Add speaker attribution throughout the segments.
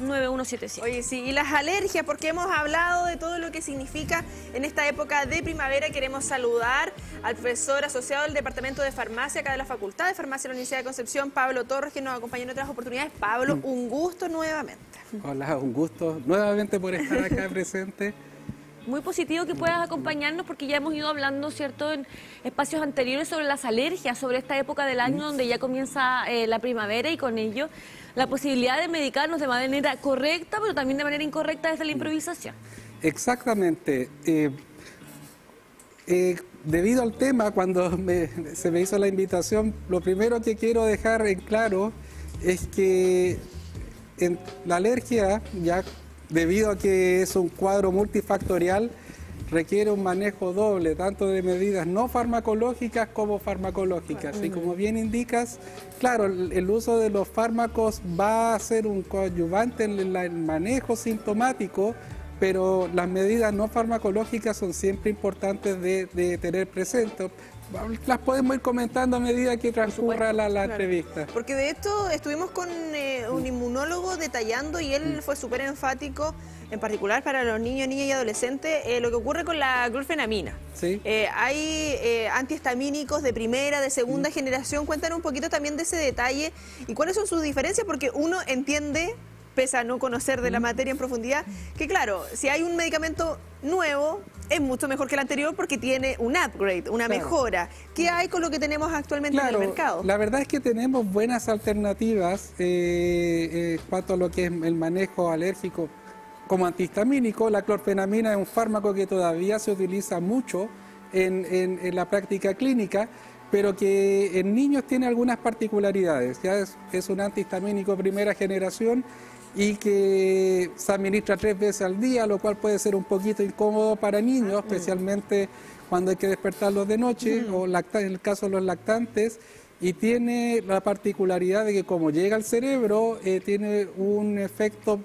Speaker 1: 9177.
Speaker 2: Oye, sí, y las alergias, porque hemos hablado de todo lo que significa en esta época de primavera. Queremos saludar al profesor asociado del Departamento de Farmacia acá de la Facultad de Farmacia de la Universidad de Concepción, Pablo Torres, que nos acompañó en otras oportunidades. Pablo, un gusto nuevamente.
Speaker 3: Hola, un gusto nuevamente por estar acá presente.
Speaker 1: Muy positivo que puedas acompañarnos porque ya hemos ido hablando, ¿cierto?, en espacios anteriores sobre las alergias, sobre esta época del año donde ya comienza la primavera y con ello la posibilidad de medicarnos de manera correcta, pero también de manera incorrecta desde la improvisación.
Speaker 3: Exactamente. Debido al tema, cuando se me hizo la invitación, lo primero que quiero dejar en claro es que la alergia, ya debido a que es un cuadro multifactorial, requiere un manejo doble, tanto de medidas no farmacológicas como farmacológicas. Y como bien indicas, claro, el uso de los fármacos va a ser un coadyuvante en el manejo sintomático, pero las medidas no farmacológicas son siempre importantes de tener presente. Las podemos ir comentando a medida que transcurra la entrevista.
Speaker 2: Porque de esto estuvimos con un inmunólogo detallando y él fue súper enfático, en particular para los niños, niñas y adolescentes, lo que ocurre con la clorfenamina.
Speaker 3: ¿Sí?
Speaker 2: Hay antihistamínicos de primera, de segunda generación. Cuéntanos un poquito también de ese detalle y cuáles son sus diferencias, porque uno entiende, pese a no conocer de la materia en profundidad, que claro, si hay un medicamento nuevo, es mucho mejor que el anterior porque tiene un upgrade, una mejora. ¿Qué hay con lo que tenemos actualmente en el mercado?
Speaker 3: La verdad es que tenemos buenas alternativas en cuanto a lo que es el manejo alérgico como antihistamínico. La clorfenamina es un fármaco que todavía se utiliza mucho en la práctica clínica, pero que en niños tiene algunas particularidades. Ya es un antihistamínico primera generación y que se administra 3 veces al día, lo cual puede ser un poquito incómodo para niños, especialmente cuando hay que despertarlos de noche, o en el caso de los lactantes, y tiene la particularidad de que como llega al cerebro, tiene un efecto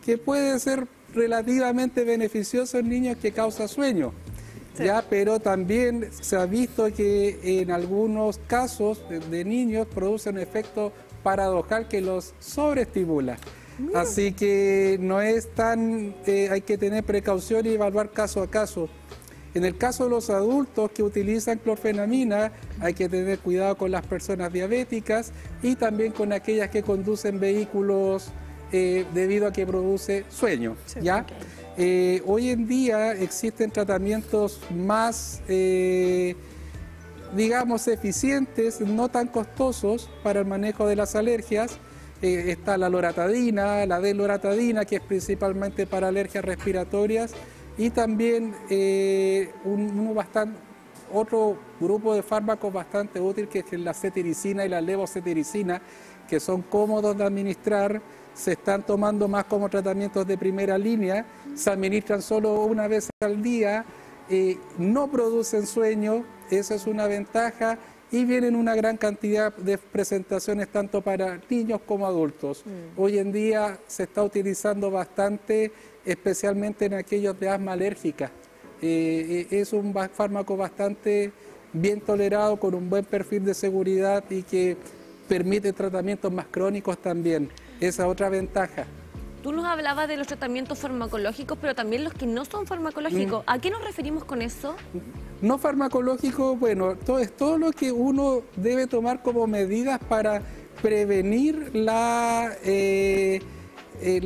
Speaker 3: que puede ser relativamente beneficioso en niños, que causa sueño. Sí. Ya, pero también se ha visto que en algunos casos de niños produce un efecto paradojal que los sobreestimula. Así que no es tan, hay que tener precaución y evaluar caso a caso. En el caso de los adultos que utilizan clorfenamina, hay que tener cuidado con las personas diabéticas y también con aquellas que conducen vehículos debido a que produce sueño. Sí, ¿ya? Okay. Hoy en día existen tratamientos más, digamos, eficientes, no tan costosos para el manejo de las alergias. Está la loratadina, la desloratadina, que es principalmente para alergias respiratorias, y también otro grupo de fármacos bastante útil, que es la cetiricina y la levocetiricina, que son cómodos de administrar, se están tomando más como tratamientos de primera línea, se administran solo una vez al día, no producen sueño, esa es una ventaja. Y vienen una gran cantidad de presentaciones tanto para niños como adultos. Hoy en día se está utilizando bastante, especialmente en aquellos de asma alérgica. Es un fármaco bastante bien tolerado, con un buen perfil de seguridad y que permite tratamientos más crónicos también. Esa es otra ventaja.
Speaker 1: Tú nos hablabas de los tratamientos farmacológicos, pero también los que no son farmacológicos. ¿A qué nos referimos con eso?
Speaker 3: No farmacológico, bueno, es todo lo que uno debe tomar como medidas para prevenir la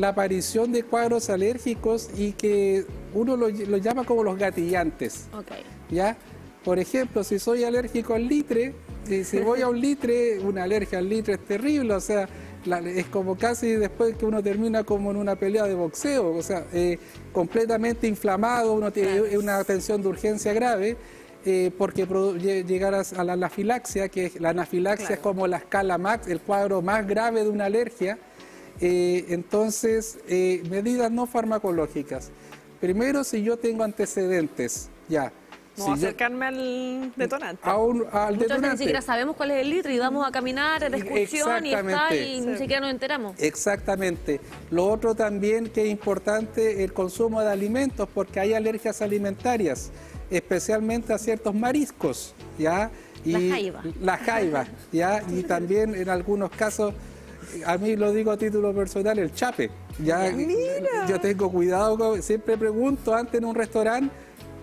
Speaker 3: aparición de cuadros alérgicos y que uno lo llama como los gatillantes. Okay. ¿Ya? Por ejemplo, si soy alérgico al litre, si voy a un litre, una alergia al litre es terrible, o sea, es como casi después que uno termina como en una pelea de boxeo, o sea, completamente inflamado, uno tiene una tensión de urgencia grave, porque llegar a la anafilaxia, que la anafilaxia es como la escala max, el cuadro más grave de una alergia. Entonces, medidas no farmacológicas. Primero, si yo tengo antecedentes, ya.
Speaker 2: Vamos a acercarme al detonante.
Speaker 1: Al detonante. Ni siquiera sabemos cuál es el litro y vamos a caminar de excursión y ni siquiera nos enteramos.
Speaker 3: Exactamente. Lo otro también que es importante, el consumo de alimentos, porque hay alergias alimentarias, especialmente a ciertos mariscos, ¿ya?
Speaker 1: Y la jaiba.
Speaker 3: La jaiba, ¿ya? Y también en algunos casos a mí lo digo a título personal, el chape. Ya,
Speaker 2: Mira.
Speaker 3: yo tengo cuidado, siempre pregunto antes en un restaurante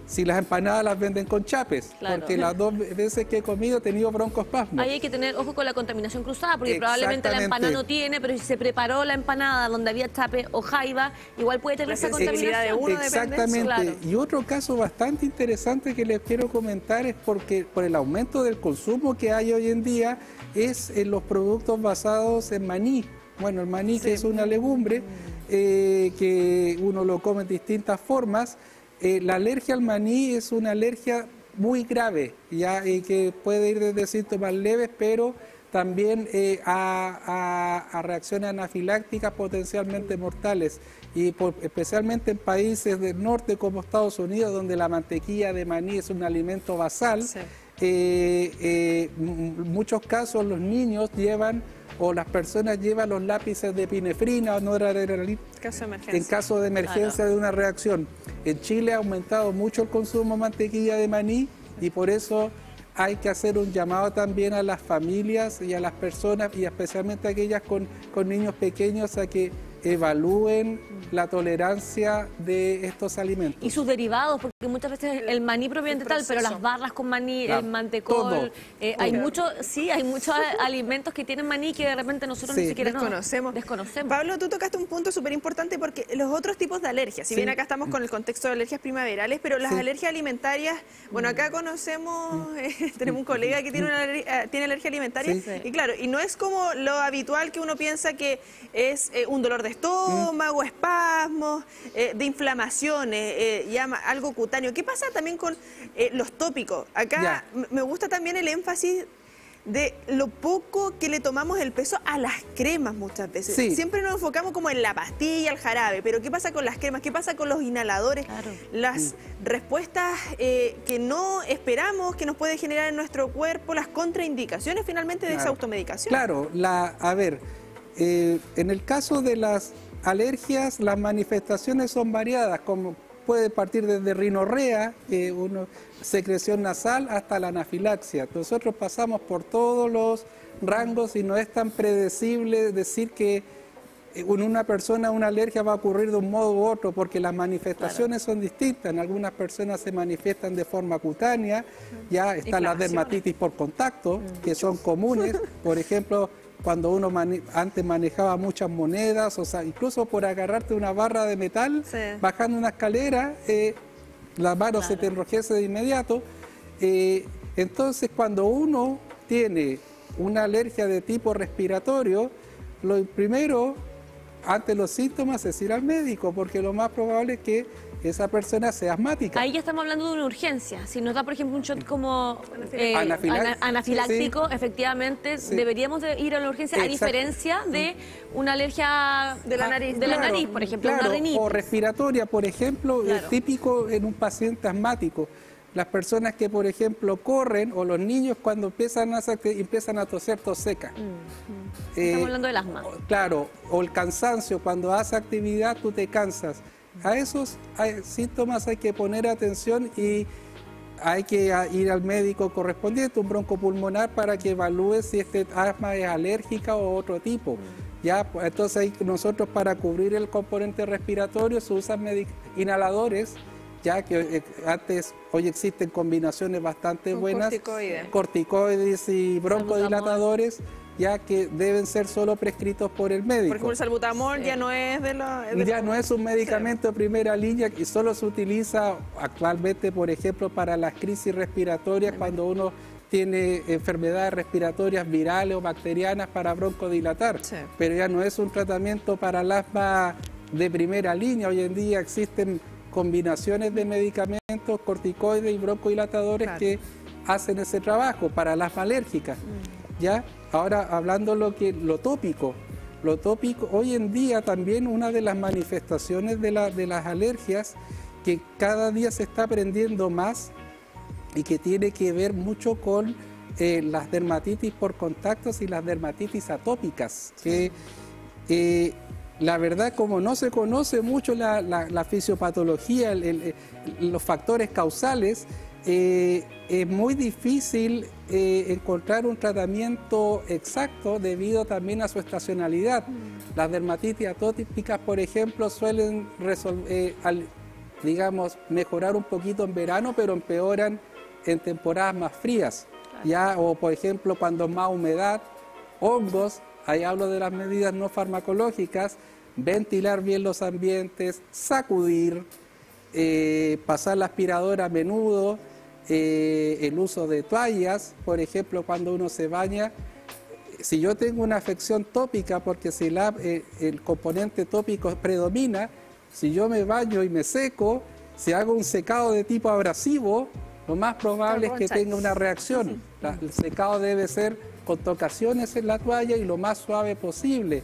Speaker 3: si las empanadas las venden con chapes,
Speaker 1: Claro.
Speaker 3: porque las 2 veces que he comido he tenido broncoespasmos.
Speaker 1: Ahí hay que tener ojo con la contaminación cruzada, porque probablemente la
Speaker 3: Exactamente.
Speaker 1: empanada no tiene, pero si se preparó la empanada donde había chape o jaiba, igual puede tener
Speaker 2: La
Speaker 1: esa
Speaker 2: sensibilidad de
Speaker 1: contaminación.
Speaker 2: uno depende.
Speaker 3: Exactamente.
Speaker 1: Claro.
Speaker 3: Y otro caso bastante interesante que les quiero comentar es porque por el aumento del consumo que hay hoy en día es en los productos basados en maní. Bueno, el maní que es una legumbre que uno lo come en distintas formas. La alergia al maní es una alergia muy grave, ya que puede ir desde síntomas leves, pero también a reacciones anafilácticas potencialmente mortales. Y especialmente en países del norte como Estados Unidos, donde la mantequilla de maní es un alimento basal,
Speaker 2: Sí.
Speaker 3: en muchos casos los niños llevan o las personas llevan los lápices de epinefrina o noradrenalina
Speaker 2: Caso de emergencia.
Speaker 3: en caso de emergencia de una reacción. En Chile ha aumentado mucho el consumo de mantequilla de maní y por eso hay que hacer un llamado también a las familias y a las personas y especialmente a aquellas con niños pequeños a que evalúen la tolerancia de estos alimentos.
Speaker 1: Y sus derivados, porque muchas veces el maní propiamente tal, pero las barras con maní,
Speaker 3: La-
Speaker 1: el mantecol,
Speaker 3: todo.
Speaker 1: hay muchos alimentos que tienen maní que de repente nosotros
Speaker 3: Sí.
Speaker 1: ni siquiera
Speaker 2: Desconocemos.
Speaker 1: desconocemos.
Speaker 2: Pablo, tú tocaste un punto súper importante porque los otros tipos de alergias, si
Speaker 3: Sí.
Speaker 2: bien acá estamos con el contexto de alergias primaverales, pero las
Speaker 3: Sí.
Speaker 2: alergias alimentarias, bueno, acá conocemos, tenemos un colega que tiene, tiene alergia alimentaria
Speaker 3: Sí.
Speaker 2: y claro, y no es como lo habitual que uno piensa que es un dolor de estómago, espasmos, de inflamaciones, algo cutáneo. ¿Qué pasa también con los tópicos? Acá
Speaker 3: Ya.
Speaker 2: me gusta también el énfasis de lo poco que le tomamos el peso a las cremas muchas veces.
Speaker 3: Sí.
Speaker 2: Siempre nos enfocamos como en la pastilla, el jarabe, pero ¿qué pasa con las cremas? ¿Qué pasa con los inhaladores?
Speaker 1: Claro.
Speaker 2: Las respuestas que no esperamos que nos puede generar en nuestro cuerpo, las contraindicaciones finalmente de esa
Speaker 3: Claro.
Speaker 2: automedicación.
Speaker 3: Claro, en el caso de las alergias, las manifestaciones son variadas, como puede partir desde rinorrea, secreción nasal, hasta la anafilaxia. Nosotros pasamos por todos los rangos y no es tan predecible decir que en una persona una alergia va a ocurrir de un modo u otro, porque las manifestaciones son distintas. En algunas personas se manifiestan de forma cutánea, ya están las dermatitis por contacto, que son comunes. Por ejemplo, cuando uno antes manejaba muchas monedas, o sea, incluso por agarrarte una barra de metal,
Speaker 2: Sí.
Speaker 3: bajando una escalera, la mano se te enrojece de inmediato. Entonces, cuando uno tiene una alergia de tipo respiratorio, lo primero, ante los síntomas, es ir al médico, porque lo más probable es que esa persona sea asmática.
Speaker 1: Ahí ya estamos hablando de una urgencia. Si nos da, por ejemplo, un shot como anafiláctico, efectivamente,
Speaker 3: Sí.
Speaker 1: deberíamos de ir a la urgencia, a
Speaker 3: Exacto.
Speaker 1: diferencia de una alergia
Speaker 2: De la nariz.
Speaker 1: de la
Speaker 3: Claro,
Speaker 1: nariz, por ejemplo,
Speaker 3: claro,
Speaker 1: una rinitis.
Speaker 3: o respiratoria, por ejemplo,
Speaker 1: Claro.
Speaker 3: es típico en un paciente asmático. Las personas que, por ejemplo, corren, o los niños cuando empiezan a toser, tos seca.
Speaker 1: Estamos hablando del asma.
Speaker 3: Claro, o el cansancio, cuando haces actividad tú te cansas. A esos síntomas hay que poner atención y hay que ir al médico correspondiente, un broncopulmonar, para que evalúe si este asma es alérgica o otro tipo. Ya, pues, entonces ahí nosotros, para cubrir el componente respiratorio, se usan inhaladores, ya que hoy existen combinaciones bastante
Speaker 2: Con
Speaker 3: buenas,
Speaker 2: corticoides.
Speaker 3: corticoides y broncodilatadores, ya que deben ser solo prescritos por el médico.
Speaker 2: Por ejemplo, el salbutamol ya no es de la...
Speaker 3: Ya no es un medicamento de primera línea y solo se utiliza actualmente, por ejemplo, para las crisis respiratorias, cuando uno tiene enfermedades respiratorias virales o bacterianas para broncodilatar.
Speaker 2: Sí.
Speaker 3: Pero ya no es un tratamiento para el asma de primera línea. Hoy en día existen combinaciones de medicamentos, corticoides y broncodilatadores,
Speaker 2: Claro.
Speaker 3: que hacen ese trabajo para las asma alérgicas. ¿Ya? Ahora, hablando lo tópico, hoy en día también una de las manifestaciones de las alergias que cada día se está aprendiendo más y que tiene que ver mucho con las dermatitis por contactos y las dermatitis atópicas, que la verdad, como no se conoce mucho la fisiopatología, los factores causales, es muy difícil encontrar un tratamiento exacto debido también a su estacionalidad. Las dermatitis atópicas, por ejemplo, suelen digamos, mejorar un poquito en verano, pero empeoran en temporadas más frías. ¿Ya? O, por ejemplo, cuando más humedad, hongos, ahí hablo de las medidas no farmacológicas, ventilar bien los ambientes, sacudir, pasar la aspiradora a menudo, el uso de toallas, por ejemplo, cuando uno se baña. Si yo tengo una afección tópica, porque si el componente tópico predomina, si yo me baño y me seco, si hago un secado de tipo abrasivo, lo más probable es que tenga una reacción. El secado debe ser con tocaciones en la toalla y lo más suave posible.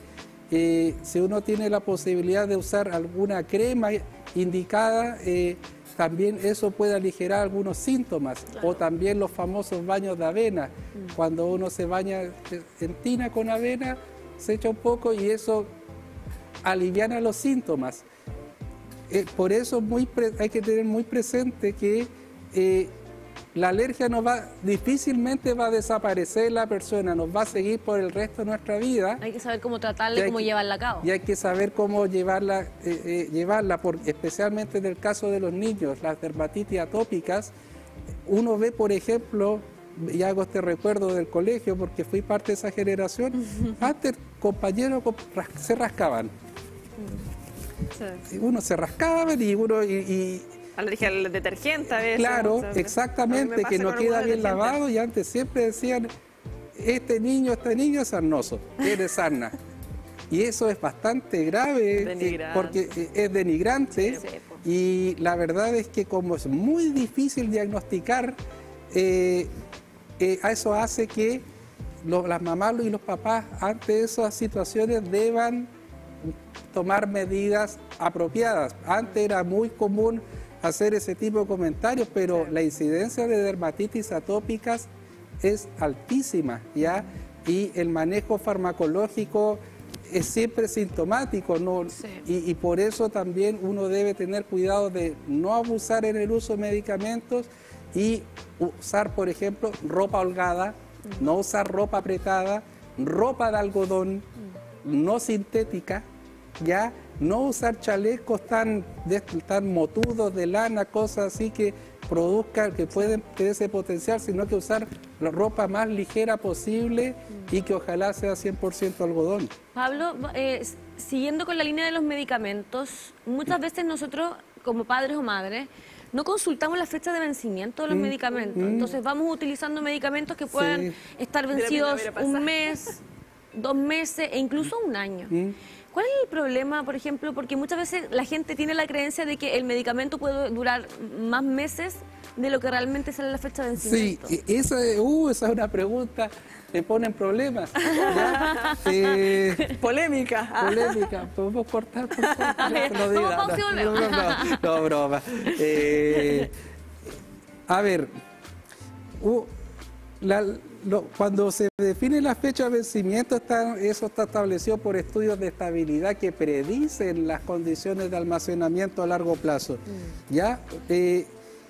Speaker 3: Si uno tiene la posibilidad de usar alguna crema indicada, también eso puede aligerar algunos síntomas. Claro. O también los famosos baños de avena. Cuando uno se baña en tina con avena, se echa un poco y eso aliviana los síntomas. Por eso hay que tener muy presente que la alergia difícilmente va a desaparecer la persona, nos va a seguir por el resto de nuestra vida.
Speaker 1: Hay que saber cómo tratarla y cómo llevarla a cabo.
Speaker 3: Y hay que saber cómo llevarla, especialmente en el caso de los niños, las dermatitis atópicas. Uno ve, por ejemplo, y hago este recuerdo del colegio porque fui parte de esa generación, antes compañeros se rascaban. Sí. Uno se rascaba y
Speaker 2: alergia al detergente a veces.
Speaker 3: Claro, exactamente, que no queda bien lavado y antes siempre decían, este niño es sarnoso, tiene sarna. Y eso es bastante grave porque es denigrante y la verdad es que como es muy difícil diagnosticar, eso hace que las mamás y los papás ante esas situaciones deban tomar medidas apropiadas. Antes era muy común hacer ese tipo de comentarios, pero la incidencia de dermatitis atópicas es altísima, ¿ya? Y el manejo farmacológico es siempre sintomático, ¿no? Sí. Y por eso también uno debe tener cuidado de no abusar en el uso de medicamentos y usar, por ejemplo, ropa holgada, no usar ropa apretada, ropa de algodón, no sintética, ¿ya? No usar chalecos tan motudos de lana, cosas así que produzcan, que pueden tener ese potencial, sino que usar la ropa más ligera posible y que ojalá sea 100% algodón.
Speaker 1: Pablo, siguiendo con la línea de los medicamentos, muchas veces nosotros, como padres o madres, no consultamos la fecha de vencimiento de los medicamentos. Entonces vamos utilizando medicamentos que puedan estar vencidos un mes, 2 meses e incluso un año. ¿Cuál es el problema, por ejemplo? Porque muchas veces la gente tiene la creencia de que el medicamento puede durar más meses de lo que realmente sale la fecha de vencimiento.
Speaker 3: Sí, esa es una pregunta, me ponen problemas.
Speaker 2: Polémica.
Speaker 3: Polémica, ¿podemos cortar? Por favor? No, broma. A ver, cuando se define la fecha de vencimiento, eso está establecido por estudios de estabilidad que predicen las condiciones de almacenamiento a largo plazo. ¿Ya?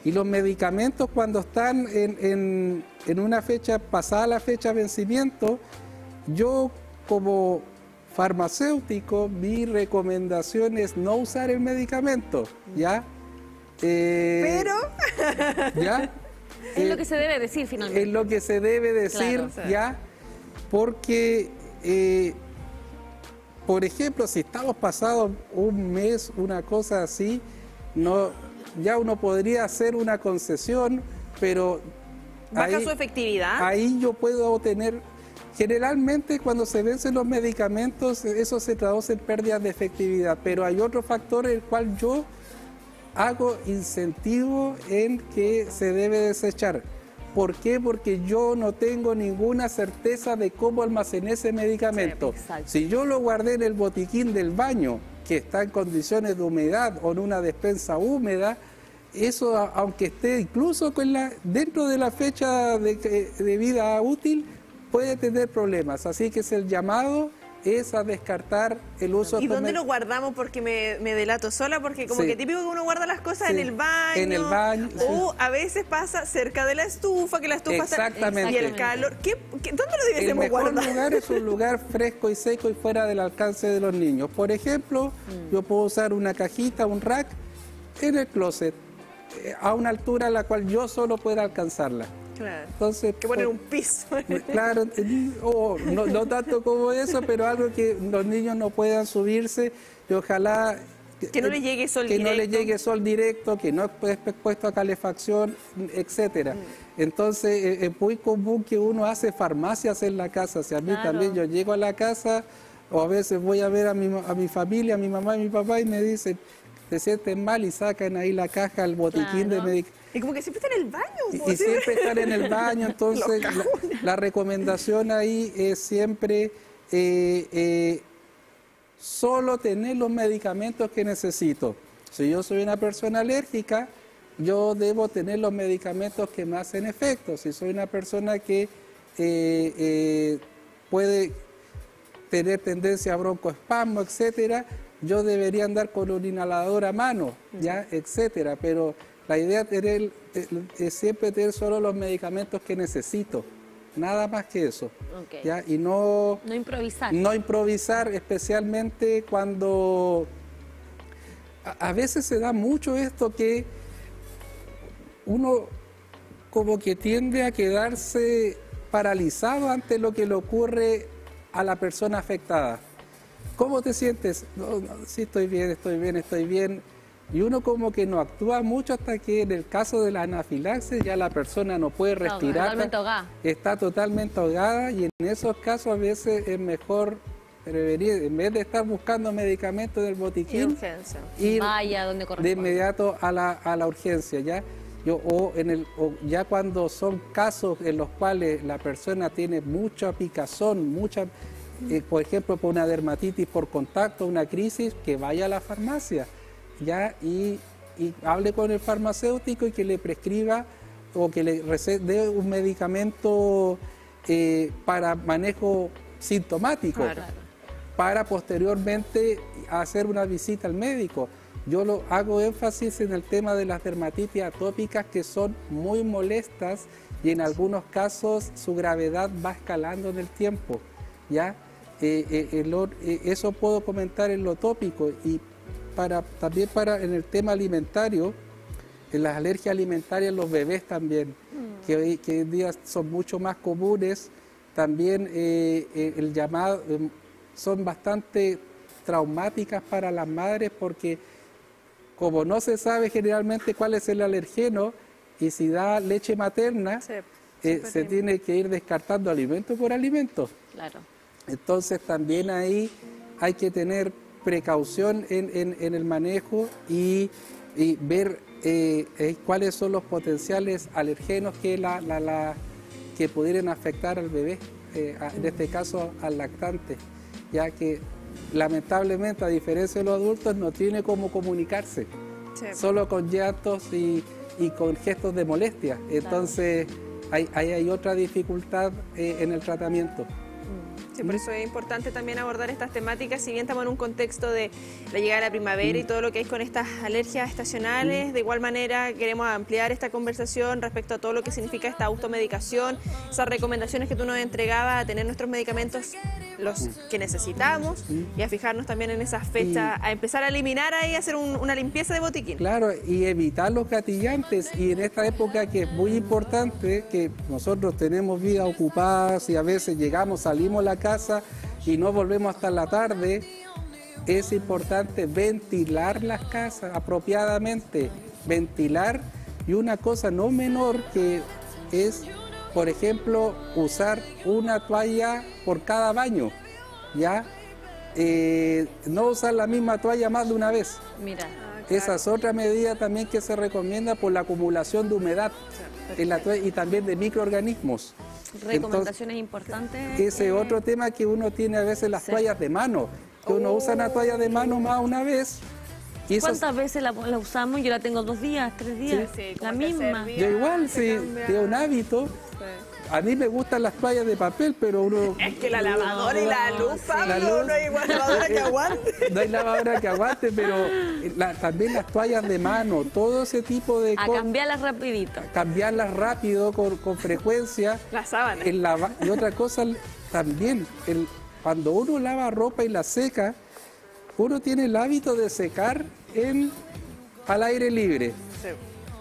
Speaker 3: Y los medicamentos, cuando están en una fecha, pasada la fecha de vencimiento, yo como farmacéutico, mi recomendación es no usar el medicamento, ¿ya?
Speaker 2: Pero...
Speaker 3: ¿Ya?
Speaker 1: Es lo que se debe decir finalmente.
Speaker 3: Es lo que se debe decir, claro, ¿ya? Porque, por ejemplo, si estamos pasados un mes, una cosa así, ya uno podría hacer una concesión, pero...
Speaker 2: ¿Baja su efectividad?
Speaker 3: Ahí yo puedo tener... Generalmente cuando se vencen los medicamentos, eso se traduce en pérdidas de efectividad, pero hay otro factor el cual yo hago incentivo en que se debe desechar. ¿Por qué? Porque yo no tengo ninguna certeza de cómo almacené ese medicamento. Sí, si yo lo guardé en el botiquín del baño, que está en condiciones de humedad o en una despensa húmeda, eso, aunque esté incluso dentro de la fecha de vida útil, puede tener problemas. Así que es el llamado es a descartar el uso
Speaker 2: ¿Y dónde lo guardamos? Porque me delato sola, porque como
Speaker 3: Sí.
Speaker 2: que típico que uno guarda las cosas
Speaker 3: Sí.
Speaker 2: en el baño.
Speaker 3: En el baño,
Speaker 2: O a veces pasa cerca de la estufa, que la estufa
Speaker 3: Exactamente.
Speaker 2: y el calor. ¿Dónde lo
Speaker 3: El
Speaker 2: deberíamos
Speaker 3: mejor
Speaker 2: guardar?
Speaker 3: lugar es un lugar fresco y seco y fuera del alcance de los niños. Por ejemplo, yo puedo usar una cajita, un rack en el closet, a una altura a la cual yo solo pueda alcanzarla.
Speaker 2: Claro.
Speaker 3: Entonces,
Speaker 2: Que poner un piso.
Speaker 3: claro, no tanto como eso, pero algo que los niños no puedan subirse y ojalá
Speaker 2: Que no le llegue sol
Speaker 3: que
Speaker 2: directo.
Speaker 3: no le llegue sol directo, que no esté expuesto a calefacción, etcétera. Entonces es muy común que uno hace farmacias en la casa. Si a mí
Speaker 1: Claro.
Speaker 3: también yo llego a la casa o a veces voy a ver a mi familia, a mi mamá y mi papá y me dicen, te sientes mal y sacan ahí la caja, el botiquín de
Speaker 1: Claro.
Speaker 3: medicamentos.
Speaker 2: Y como que siempre está en el baño.
Speaker 3: Y siempre están en el baño, entonces la recomendación ahí es siempre solo tener los medicamentos que necesito. Si yo soy una persona alérgica, yo debo tener los medicamentos que me hacen efecto. Si soy una persona que puede tener tendencia a broncoespasmo, etcétera, yo debería andar con un inhalador a mano, ya, etcétera. Pero la idea es siempre tener solo los medicamentos que necesito, nada más que eso.
Speaker 1: Ok.
Speaker 3: ¿Ya? Y no
Speaker 1: improvisar.
Speaker 3: Especialmente cuando a veces se da mucho esto que uno como que tiende a quedarse paralizado ante lo que le ocurre a la persona afectada. ¿Cómo te sientes? No, sí, estoy bien. Y uno como que no actúa mucho hasta que en el caso de la anafilaxis ya la persona no puede respirar.
Speaker 1: Totalmente ahogada.
Speaker 3: Está totalmente ahogada y en esos casos a veces es mejor prevenir, en vez de estar buscando medicamentos del botiquín,
Speaker 2: urgencia.
Speaker 3: ir
Speaker 1: Vaya donde
Speaker 3: de
Speaker 1: corresponde.
Speaker 3: inmediato a la urgencia, ¿ya? O ya cuando son casos en los cuales la persona tiene mucha picazón, por ejemplo, por una dermatitis por contacto, una crisis, que vaya a la farmacia, ¿ya? Y hable con el farmacéutico y que le prescriba o que le dé un medicamento para manejo sintomático,
Speaker 2: Claro.
Speaker 3: para posteriormente hacer una visita al médico. Yo hago énfasis en el tema de las dermatitis atópicas, que son muy molestas y en algunos casos su gravedad va escalando en el tiempo, ¿ya? Eso puedo comentar en lo tópico. Y también en el tema alimentario, en las alergias alimentarias en los bebés también, que hoy en día son mucho más comunes, también son bastante traumáticas para las madres, porque como no se sabe generalmente cuál es el alergeno, y si da leche materna, se tiene que ir descartando alimento por alimento.
Speaker 1: Claro.
Speaker 3: Entonces también ahí hay que tener precaución en el manejo y ver cuáles son los potenciales alergenos que pudieran afectar al bebé, en este caso al lactante, ya que lamentablemente, a diferencia de los adultos, no tiene cómo comunicarse, solo con llantos y con gestos de molestia. Entonces hay otra dificultad en el tratamiento.
Speaker 2: Sí, por eso es importante también abordar estas temáticas, si bien estamos en un contexto de la llegada de la primavera y todo lo que hay con estas alergias estacionales. De igual manera queremos ampliar esta conversación respecto a todo lo que significa esta automedicación, esas recomendaciones que tú nos entregabas, a tener nuestros medicamentos los que necesitamos y a fijarnos también en esas fechas, a empezar a eliminar ahí, a hacer una limpieza de botiquín.
Speaker 3: Claro, y evitar los gatillantes. Y en esta época que es muy importante, que nosotros tenemos vidas ocupadas y a veces salimos a la casa y no volvemos hasta la tarde, es importante ventilar las casas apropiadamente, ventilar. Y una cosa no menor que es, por ejemplo, usar una toalla por cada baño, ¿ya? No usar la misma toalla más de una vez.
Speaker 1: Mira.
Speaker 3: Esa es otra medida también que se recomienda por la acumulación de humedad en la toalla y también de microorganismos.
Speaker 1: Recomendaciones importantes.
Speaker 3: Ese otro tema que uno tiene a veces las toallas de mano, que uno usa una toalla de mano más una vez. Y
Speaker 1: ¿Cuántas veces la usamos? Yo la tengo 2 días, 3 días,
Speaker 2: Sí,
Speaker 1: la
Speaker 2: como el tercer
Speaker 1: misma.
Speaker 2: día.
Speaker 3: Yo igual,
Speaker 2: se
Speaker 3: sí,
Speaker 2: cambia.
Speaker 3: es un hábito. A mí me gustan las toallas de papel, pero uno...
Speaker 2: Es que la lavadora y la luz, Pablo,
Speaker 3: La luz.
Speaker 2: no hay igual lavadora que aguante.
Speaker 3: No hay lavadora que aguante, pero también las toallas de mano, todo ese tipo de
Speaker 1: A
Speaker 3: cosas.
Speaker 1: cambiarlas rapidito.
Speaker 3: Cambiarlas rápido, con frecuencia.
Speaker 2: La sábana.
Speaker 3: Y otra cosa también, cuando uno lava ropa y la seca, uno tiene el hábito de secar al aire libre.
Speaker 2: Sí.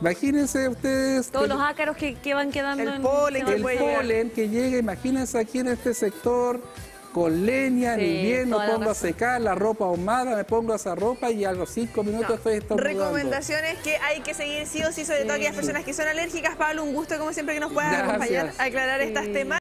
Speaker 3: Imagínense ustedes
Speaker 1: Todos los ácaros que van quedando
Speaker 2: El polen que
Speaker 3: el
Speaker 2: puede llegar.
Speaker 3: polen que llega, imagínense aquí en este sector, con leña,
Speaker 1: Sí,
Speaker 3: ni bien, me
Speaker 1: toda la
Speaker 3: pongo a
Speaker 1: razón.
Speaker 3: secar la ropa ahumada, me pongo esa ropa y a los 5 minutos estoy estornudando.
Speaker 2: Recomendaciones que hay que seguir sí o sí, sobre todo aquellas personas que son alérgicas. Pablo, un gusto como siempre que nos puedas
Speaker 3: Gracias.
Speaker 2: acompañar a aclarar estas temas.